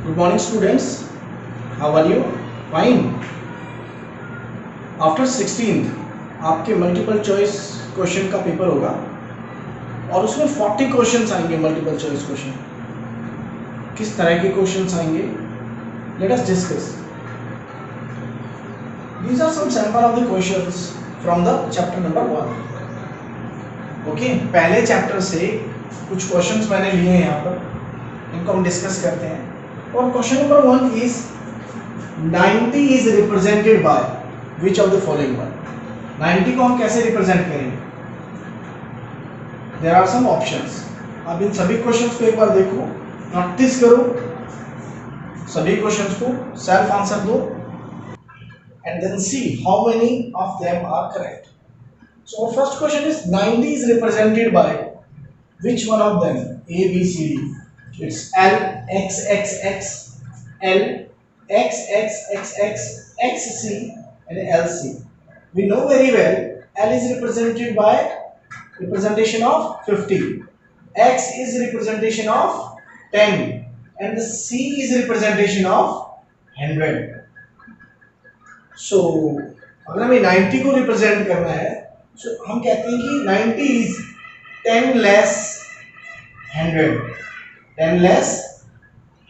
Good morning students. How are you? Fine. After 16th आपके multiple choice question का paper होगा और उसमें 40 क्वेश्चंस आएंगे मल्टीपल चॉइस क्वेश्चन। किस तरह के क्वेश्चंस आएंगे? Let us discuss. These are some sample of the questions from the chapter number 1. Okay, पहले चैप्टर से कुछ क्वेश्चंस मैंने लिए हैं यहाँ पर, इनको हम डिस्कस करते हैं। और question number 1 is 90 is represented by which of the following one? 90 को हम कैसे रिप्रेजेंट करेंगे? There are some options. अब इन सभी क्वेश्चंस को एक बार देखो, प्रैक्टिस करो, सभी क्वेश्चंस को सेल्फ आंसर दो and then see how many of them are correct. So our first question is 90 is represented by which one of them? A, B, C, D. It's L, X, X, X, L, X, X, X, X, X, C, and L, C. We know very well L is represented by representation of 50. X is representation of 10, and the C is representation of 100. So अगर हमें 90 को represent करना है, so हम कहते हैं कि 90 is 10 less 100. 10 less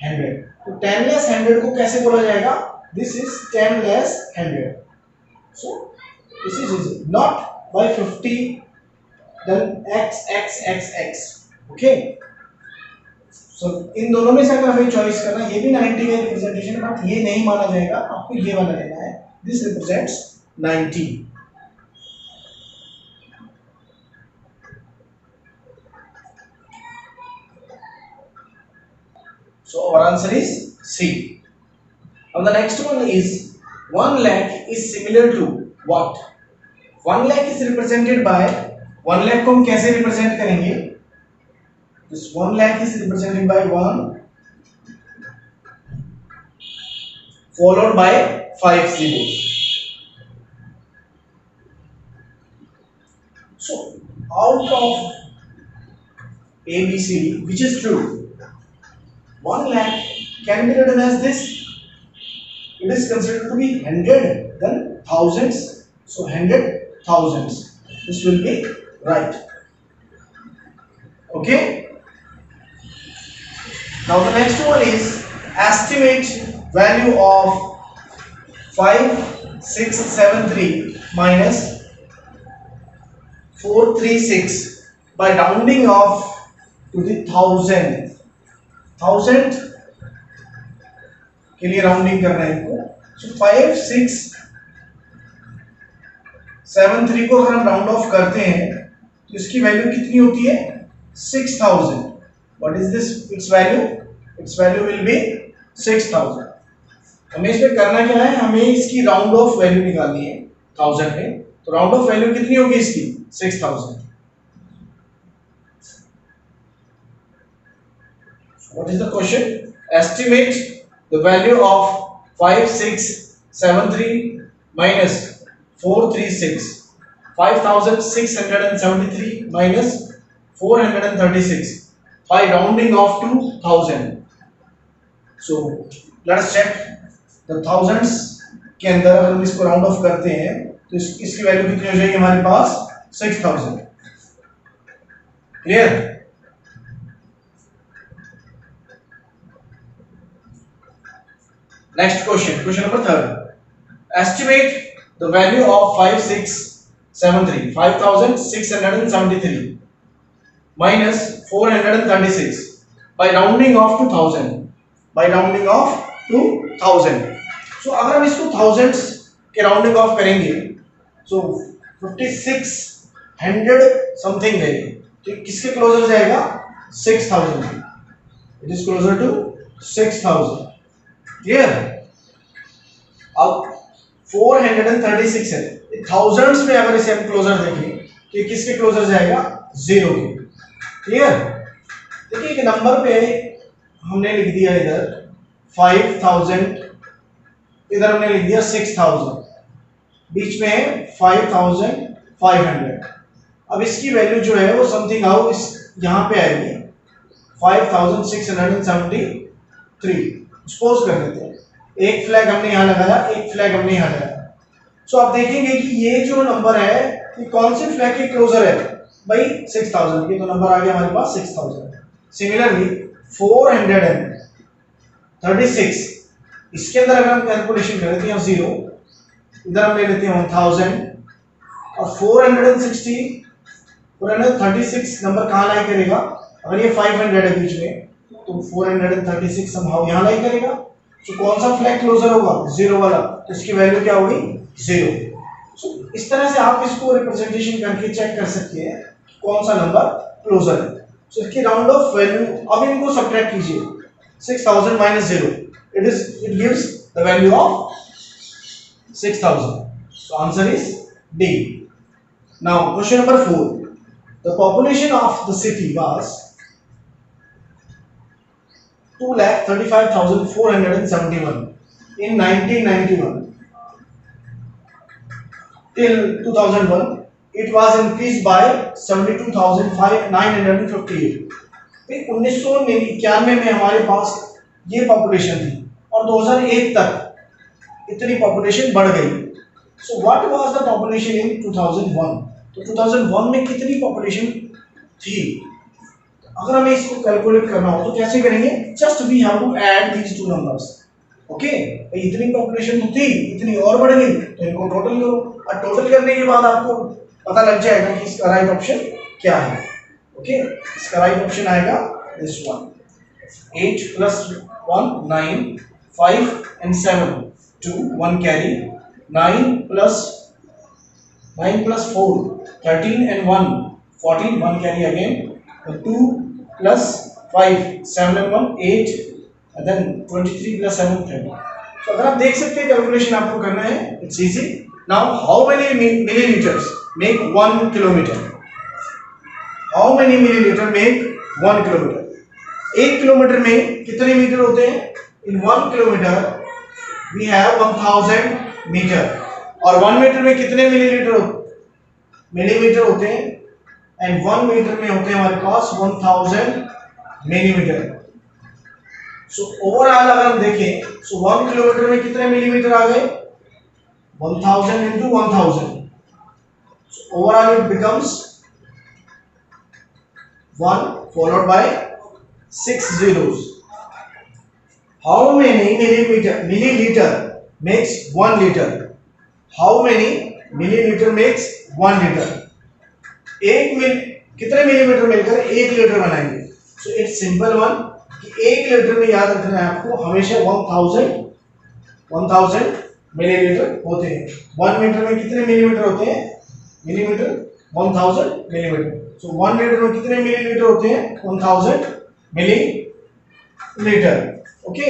100. तो 10 less 100 को कैसे बोला जाएगा? This is 10 less 100. So this is easy. Not by 50, then x x x x. Okay. So इन दोनों में से अगर हमें चॉइस करना, ये भी 90 का रिप्रेजेंटेशन, बट ये नहीं माना जाएगा, आपको ये वाला लेना है. This represents 90. So our answer is C. Now the next one is 1 lakh is similar to what? 1 lakh is represented by 1 lakh को हम कैसे रिप्रेजेंट करेंगे? This 1 lakh is represented by 1 followed by 5 zeros. So out of A, B, C, D, which is true? 1 lakh can be written as this. It is considered to be 100, then thousands. So 100 thousands. This will be right. Okay. Now the next one is estimate value of 5673 minus 436 by rounding off to the thousandth. 1000 के लिए rounding करना है इनको. So 5673 को अगर हम round of करते हैं तो इसकी वैल्यू कितनी होती है? 6000. What is this? Its value? Its value will be 6000. हमें इस पे करना क्या है? हमें इसकी राउंड ऑफ वैल्यू निकालनी है 1000 पे. तो राउंड ऑफ वैल्यू कितनी होगी इसकी? 6000. What is the question? Estimate the value of 5673 minus 436. 5673 minus 436 by rounding off to 1000. So let us check the thousands के अंदर अगर हम इसको राउंड ऑफ करते हैं तो इसकी वैल्यू कितनी हो जाएगी हमारे पास? 6000. Clear? Next question, question number 3. Estimate the value of 5673 minus 436 by rounding off to 1000. By rounding off to 1000. So अगर हम इसको thousands के राउंडिंग ऑफ करेंगे, so 5600 समथिंग है, तो किसके क्लोजर जाएगा? 6000. It is closer to 6000. Clear? अब 436 है, थाउजेंड्स में अगर इसे हम क्लोजर देखें तो ये किसके क्लोजर जाएगा? 0 के. क्लियर? देखिए एक नंबर पे हमने लिख दिया इधर 5000, इधर हमने लिख दिया 6000, बीच में है 5500. अब इसकी वैल्यू जो है वो समथिंग हाउ इस यहाँ पे आएगी 5673. सपोज कर लेते हैं, एक फ्लैग हमने यहाँ लगाया, एक फ्लैग हमने यहाँ लगाया। सो आप देखेंगे कि ये जो नंबर है ये कौन से फ्लैग के क्लोजर है भाई, 6000 ये तो नंबर आ गया हमारे पास 6000। सिमिलरली 436 इसके अंदर अगर हम कैलकुलेशन करें तो यहाँ 0, इधर हम ले लेते हैं 1000 और 436 नंबर कहाँ लाई करेगा, अगर ये 500 है बीच में तो 436 हम यहाँ लाई करेगा। तो कौन सा फ्लैग क्लोजर होगा, 0 वाला, तो इसकी वैल्यू क्या होगी 0। सो इस तरह से आप इसको रिप्रेजेंटेशन करके चेक कर सकते हैं कौन सा नंबर क्लोजर है। सो इसकी राउंड ऑफ वैल्यू, अब इनको सब्ट्रैक्ट कीजिए, 6000 minus 0 it gives the value of 6000। So answer is D. Now question number 4, the population of the city was 2,35,471 in 1991. Till 2001, it was increased by 72,958. 1991 में हमारे पास ये population थी और 2001 तक इतनी पॉपुलेशन बढ़ गई। So what was the population in 2001? तो 2001 में कितनी पॉपुलेशन थी? अगर हमें इसको कैलकुलेट करना हो तो कैसे करेंगे, just we have to add these two numbers. Okay, इतनी पॉपुलेशन तो थी, इतनी और बढ़ गई, तो इनको टोटल करो और टोटल करने के बाद आपको पता लग जाएगा कि इसका राइट ऑप्शन क्या है। ओके, इसका राइट ऑप्शन आएगा this one, 8 + 1 9, 5 and 7 2 1 carry, 9 + 4 13 and 1 14 1 carry again, 2 + 5 7 and 1 8 and then 23 + 7 30। तो अगर आप देख सकते हैं कैलकुलेशन आपको करना है, it's easy. Now how many millilitres make 1 kilometre? How many millilitre make 1 kilometre? 1 kilometre में कितने मीटर होते हैं? इन 1 किलोमीटर वी हैव 1000 मीटर और 1 मीटर में कितने मिलीमीटर होते हैं? एंड 1 मीटर में होते हैं हमारे पास 1000 मिलीमीटर। सो ओवरऑल अगर हम देखें सो 1 किलोमीटर में कितने मिलीमीटर आ गए? 1000 into 1000। So overall it becomes 1 followed by 6 zeros. How many milliliter makes 1 liter? How many milliliter makes 1 liter? कितने मिलीमीटर मिलकर 1 लीटर बनाएंगे? सो इट्स सिंपल वन कि 1 लीटर में याद रखना है आपको हमेशा 1000 मिलीलीटर होते हैं। 1 मीटर में कितने मिलीमीटर होते हैं? Millimetre 1000 millimetre. सो 1 लीटर में कितने मिलीलीटर होते हैं? 1000 millilitre. Okay,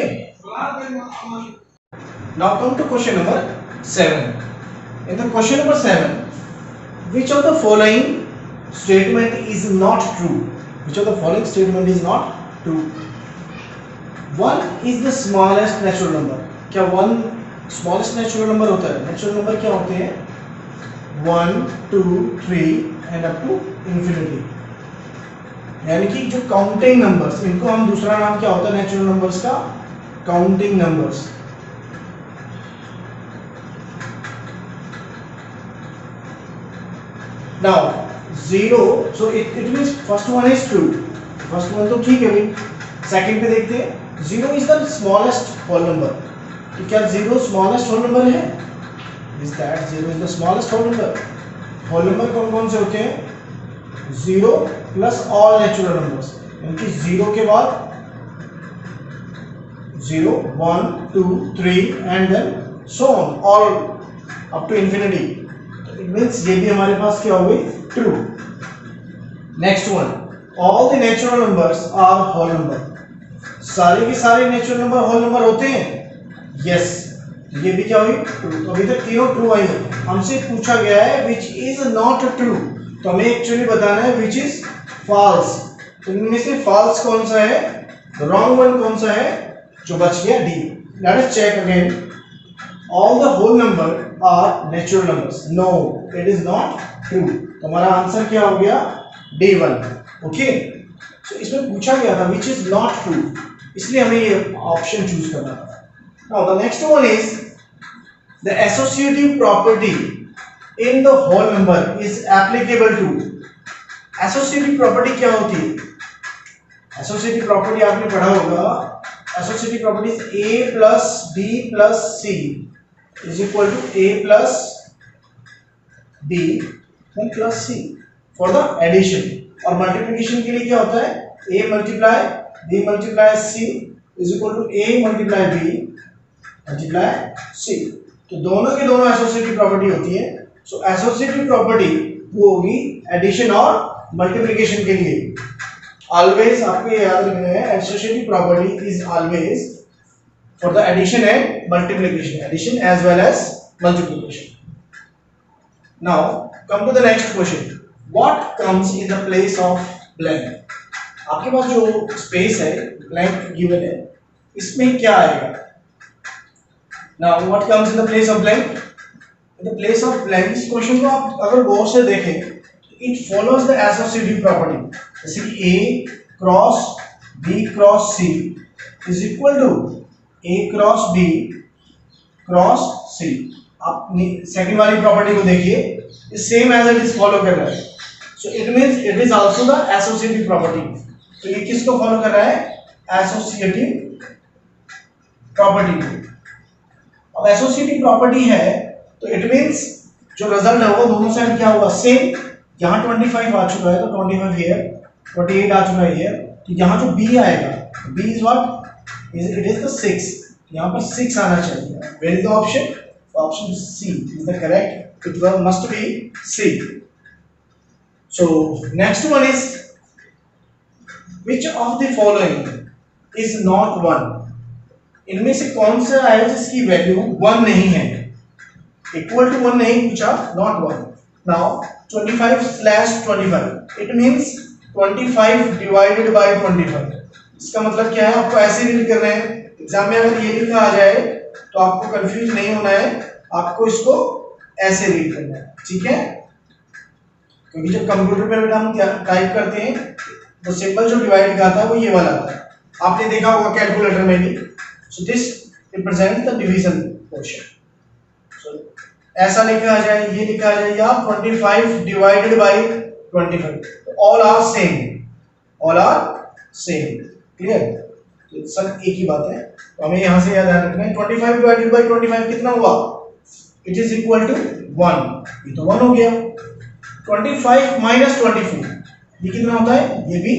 now come to question number 7। In the question number 7, which of the following statement is not true? Which of the following statement is not true? 1 is the smallest natural number. क्या 1 smallest natural number होता है? Natural number क्या होते हैं? 1 2 3 and up to infinity, यानी कि जो counting numbers, इनको हम दूसरा नाम क्या होता है नेचुरल नंबर्स का? Counting numbers. Now 0, so it means first one is true, first one तो ठीक है भाई। सेकंड पे देखते हैं, 0 is the smallest whole number. तो क्या 0 स्मॉलेस्ट होल नंबर है? Is that 0 is the smallest whole number? Whole number कौन कौन से होते हैं? 0 प्लस ऑल नेचुरल नंबर्स, यानी 0 के बाद 0 1 2 3 and then so on all up to infinity. तो इट मींस ये भी हमारे पास क्या हो गई? True. Next one, all the natural numbers are whole number. सारे के सारे नेचुरल नंबर होल नंबर होते हैं? यस, ये भी क्या हुई? ट्रू। तो अभी तक तीनों ट्रू आई है। हमसे पूछा गया है विच इज नॉट ट्रू, तो हमें एक्चुअली बताना है विच इज फॉल्स। तो इनमें से फॉल्स कौन सा है? रॉन्ग वन कौन सा है जो बच गया? D. Let us check again, all the whole number are natural numbers. No, it is not true. तो हमारा आंसर क्या हो गया? D1। ओके, सो इसमें पूछा गया था विच इज नॉट ट्रू, इसलिए हमें ये ऑप्शन चूज करना था. Now the next one is the associative property in the whole number is applicable to. Associative property क्या होती है? एसोसिएटिव प्रॉपर्टी आपने पढ़ा होगा. Associative property is a plus b plus c is equal to a plus b plus c for the addition. और multiplication के लिए क्या होता है? a multiply b multiply c is equal to a multiply b multiply c. तो दोनों के दोनों एसोसिएटिव प्रॉपर्टी होती है. सो एसोसिएटिव प्रॉपर्टी वो होगी एडिशन और मल्टीप्लिकेशन के लिए. ऑलवेज आपको ये याद रखना है, associative property is always for the addition and multiplication, addition as well as multiplication. Now come to the next question. What comes in the place of blank? आपके पास जो स्पेस है ब्लैंक गिवन है, इसमें क्या आएगा? Now what comes in the place of blank? In the place of blank, इस question को आप अगर गौर से देखें, it follows the associative property. जैसे कि a cross b cross c is equal to a cross b cross c. आप सेकंड वाली प्रॉपर्टी को देखिए, is same as it is follow कर रहा है. So it means it is also the associative property. तो ये किसको फॉलो कर रहा है? एसोसिएटिव प्रॉपर्टी को. अब एसोसिएटिव प्रॉपर्टी है तो इट मींस जो रिजल्ट होगा दोनों साइड क्या होगा? सेम. यहाँ 25 आ चुका है तो 25 हियर, 28 आ चुका है हियर, तो यहाँ जो b आएगा, b is what? It is the 6. यहाँ पर 6 आना चाहिए. Where is the option? Option C is the correct. It must be C. So next one is which of the following is not 1? इनमें से कौन सा है जिसकी वैल्यू 1 नहीं है? इक्वल टू 1 नहीं पूछा, not 1. Now 25/25, it means 25 divided by 25. इसका मतलब क्या है? आपको ऐसे रीड करना है. एग्जाम में अगर ये लिखा आ जाए तो आपको कंफ्यूज नहीं होना है, आपको इसको ऐसे रीड करना है. ठीक है? क्योंकि जब कंप्यूटर पे हम टाइप करते हैं तो सिंबल जो डिवाइड का था वो ये वाला था. आपने देखा होगा कैलकुलेटर में भी. So this represents the division portion. ऐसा लिखा आ जाए, ये लिखा आ जाए, या 25 divided by 25. All are same, all are same. Clear? तो सब एक ही बात है. तो हमें यहां से याद रखना है 25 डिवाइडेड बाय 25 कितना हुआ? It is equal to 1. ये तो 1 हो गया. 25 माइनस 24 ये कितना होता है? ये भी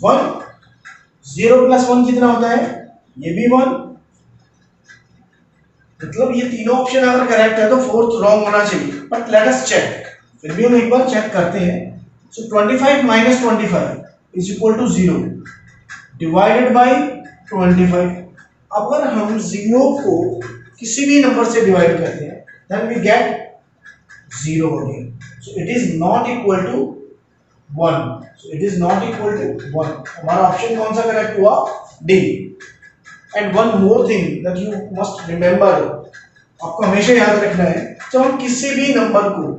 1. 0 प्लस 1 कितना होता है? ये भी 1. मतलब ये तीनों ऑप्शन अगर करेक्ट है तो फोर्थ रॉन्ग होना चाहिए. But let us check. फिर भी हम एक बार चेक करते हैं. So 25 minus 25 is equal to 0 divided by 25. अगर हम 0 को किसी भी नंबर से डिवाइड करते हैं then we get 0 again. So it is not equal to 1. So it is not equal to 1. हमारा ऑप्शन कौन सा करेक्ट हुआ? D. And one more thing that you must remember, आपको हमेशा याद रखना है, जब हम किसी भी नंबर को,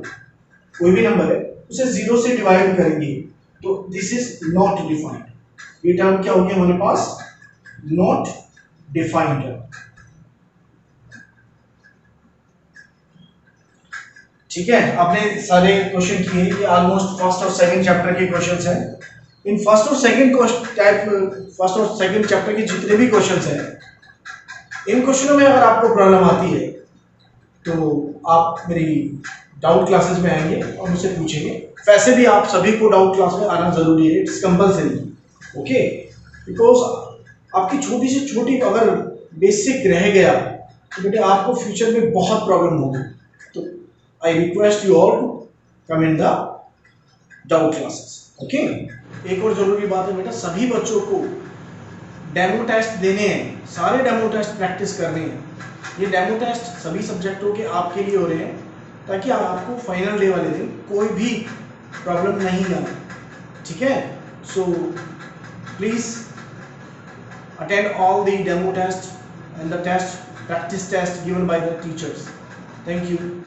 कोई भी नंबर है, उसे 0 से डिवाइड करेंगे तो दिस इज नॉट डिफाइंड. ये टर्म क्या हो गया हमारे पास? Not defined. ठीक है? आपने सारे क्वेश्चन किए, ये ऑलमोस्ट फर्स्ट और सेकंड चैप्टर के क्वेश्चंस हैं. इन फर्स्ट और सेकंड चैप्टर के जितने भी क्वेश्चंस हैं, इन क्वेश्चनों में अगर आपको प्रॉब्लम आती है तो आप मेरी डाउट क्लासेस में आएंगे और मुझसे पूछेंगे. वैसे भी आप सभी को डाउट क्लास में आना जरूरी है. It's compulsory. ओके? बिकॉज आपकी छोटी से छोटी अगर बेसिक रह गया तो बेटे आपको फ्यूचर में बहुत प्रॉब्लम होगी. तो I request you all to come in the doubt classes. Okay? एक और जरूरी बात है बेटा, सभी बच्चों को डेमो टेस्ट देने हैं. सारे डेमो टेस्ट प्रैक्टिस करने हैं. ये डेमो टेस्ट सभी सब्जेक्टों के आपके लिए हो रहे हैं ताकि आपको फाइनल डे वाले दिन कोई भी प्रॉब्लम नहीं आए. ठीक है? So please attend all the demo test and the test practice test given by the teachers. Thank you.